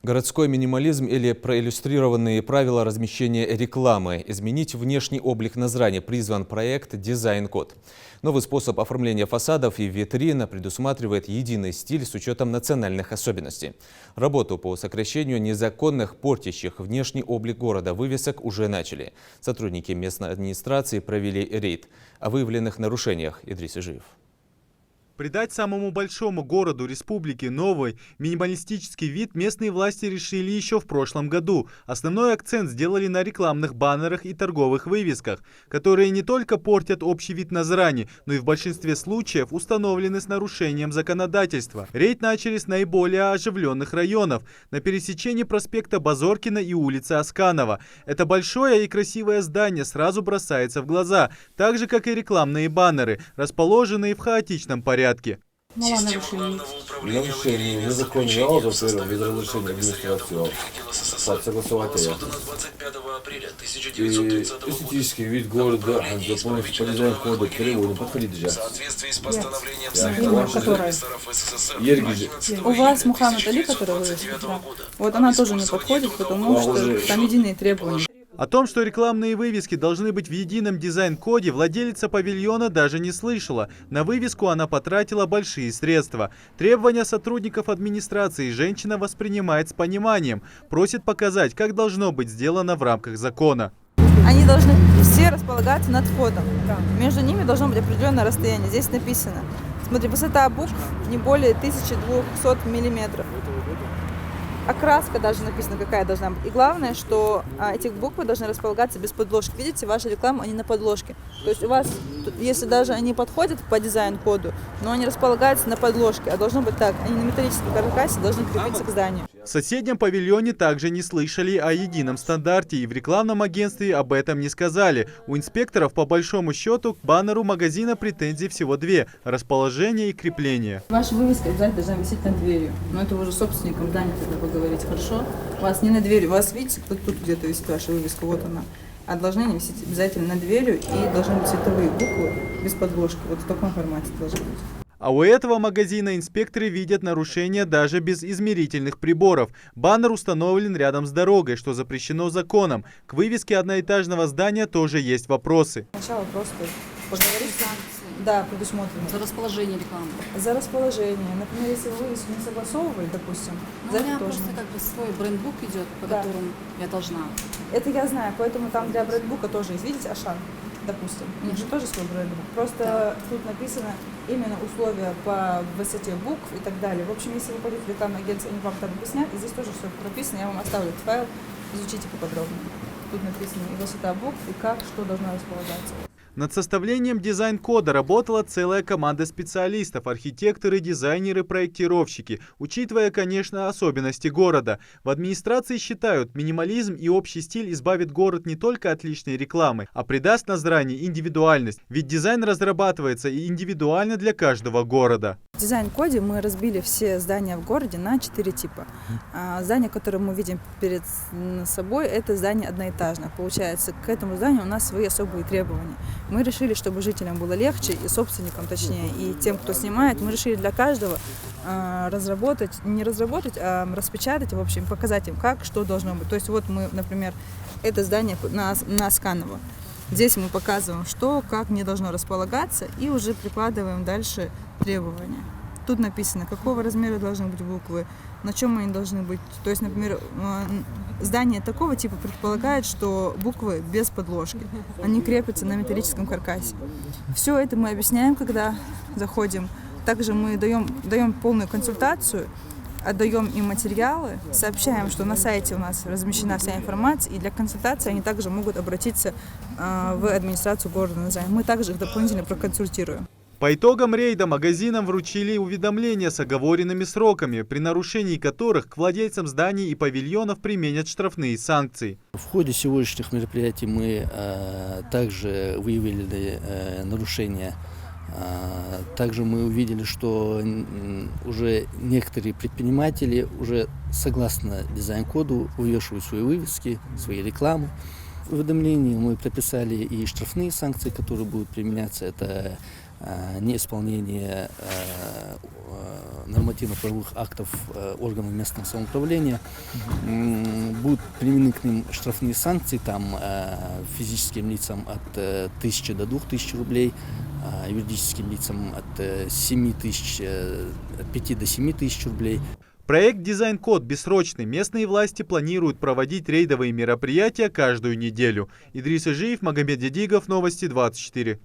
Городской минимализм или проиллюстрированные правила размещения рекламы. Изменить внешний облик Назрани призван проект «Дизайн-код». Новый способ оформления фасадов и витрин предусматривает единый стиль с учетом национальных особенностей. Работу по сокращению незаконных, портящих внешний облик города вывесок уже начали. Сотрудники местной администрации провели рейд. О выявленных нарушениях Идрис Ижиев. Придать самому большому городу республики новый минималистический вид местные власти решили еще в прошлом году. Основной акцент сделали на рекламных баннерах и торговых вывесках, которые не только портят общий вид Назрани, но и в большинстве случаев установлены с нарушением законодательства. Рейд начали с наиболее оживленных районов, на пересечении проспекта Базоркина и улицы Асканова. Это большое и красивое здание сразу бросается в глаза, так же, как и рекламные баннеры, расположенные в хаотичном порядке. Нарушение незаконный аудио, без разрешения администрации, согласователя. И эстетический вид города, заполнить по дизайн-коду, переводим, подходит же. У вас Мухаммед Али, который вывесил, да. Вот она тоже не подходит, потому что там единые требования. О том, что рекламные вывески должны быть в едином дизайн-коде, владелица павильона даже не слышала. На вывеску она потратила большие средства. Требования сотрудников администрации женщина воспринимает с пониманием. Просит показать, как должно быть сделано в рамках закона. Они должны все располагаться над входом. Между ними должно быть определенное расстояние. Здесь написано. Смотри, высота букв не более 1200 миллиметров. Окраска даже написано, какая должна быть. И главное, что эти буквы должны располагаться без подложки. Видите, ваша реклама, они на подложке. То есть у вас, если даже они подходят по дизайн-коду, но они располагаются на подложке, а должно быть так, они на металлическом каркасе должны крепиться к зданию. В соседнем павильоне также не слышали о едином стандарте и в рекламном агентстве об этом не сказали. У инспекторов по большому счету к баннеру магазина претензий всего две – расположение и крепление. Ваша вывеска обязательно должна висеть над дверью. Но это уже собственником здания тогда поговорить, хорошо? У вас не на двери, у вас, видите, тут где-то висит ваша вывеска, вот она. А должны они висеть обязательно над дверью и должны быть цветовые буквы без подложки. Вот в таком формате должны быть. А у этого магазина инспекторы видят нарушения даже без измерительных приборов. Баннер установлен рядом с дорогой, что запрещено законом. К вывеске одноэтажного здания тоже есть вопросы. Сначала просто поговорить. Да, предусмотрено. За расположение рекламы. За расположение. Например, если вы вывеску не согласовывали, допустим, у меня просто как бы свой брендбук идет, по которому я должна. Это я знаю, поэтому там для брендбука тоже есть. Видите, Ашан, допустим. У них же тоже свой брендбук. Просто тут написано именно условия по высоте букв и так далее. В общем, если вы пойдете в рекламное агентство, они вам там объяснят. И здесь тоже все прописано. Я вам оставлю этот файл. Изучите поподробнее. Тут написано и высота букв, и как, что должно располагаться. Над составлением дизайн-кода работала целая команда специалистов, архитекторы, дизайнеры, проектировщики, учитывая, конечно, особенности города. В администрации считают, минимализм и общий стиль избавит город не только от лишней рекламы, а придаст Назрани индивидуальность. Ведь дизайн разрабатывается и индивидуально для каждого города. В дизайн-коде мы разбили все здания в городе на 4 типа. Здание, которое мы видим перед собой, это здание одноэтажное. Получается, к этому зданию у нас свои особые требования. Мы решили, чтобы жителям было легче, и собственникам, точнее, и тем, кто снимает, мы решили для каждого распечатать, в общем, показать им, как, что должно быть. То есть вот мы, например, это здание на Асканова. Здесь мы показываем, что, как не должно располагаться, и уже прикладываем дальше требования. Тут написано, какого размера должны быть буквы, на чем они должны быть. То есть, например, здание такого типа предполагает, что буквы без подложки, они крепятся на металлическом каркасе. Все это мы объясняем, когда заходим. Также мы даем полную консультацию, отдаем им материалы, сообщаем, что на сайте у нас размещена вся информация, и для консультации они также могут обратиться в администрацию города Назрани. Мы также их дополнительно проконсультируем. По итогам рейда магазинам вручили уведомления с оговоренными сроками, при нарушении которых к владельцам зданий и павильонов применят штрафные санкции. В ходе сегодняшних мероприятий мы также выявили нарушения. Также мы увидели, что уже некоторые предприниматели уже согласно дизайн-коду вывешивают свои вывески, свои рекламы. В уведомлении мы прописали и штрафные санкции, которые будут применяться. Это неисполнение нормативно-правовых актов органов местного самоуправления. Будут применены к ним штрафные санкции, там физическим лицам от 1000 до 2000 рублей, юридическим лицам от 5 до 7 тысяч рублей. Проект «Дизайн-код» бессрочный. Местные власти планируют проводить рейдовые мероприятия каждую неделю. Идрис Ижиев, Магомед Дедигов, Новости 24.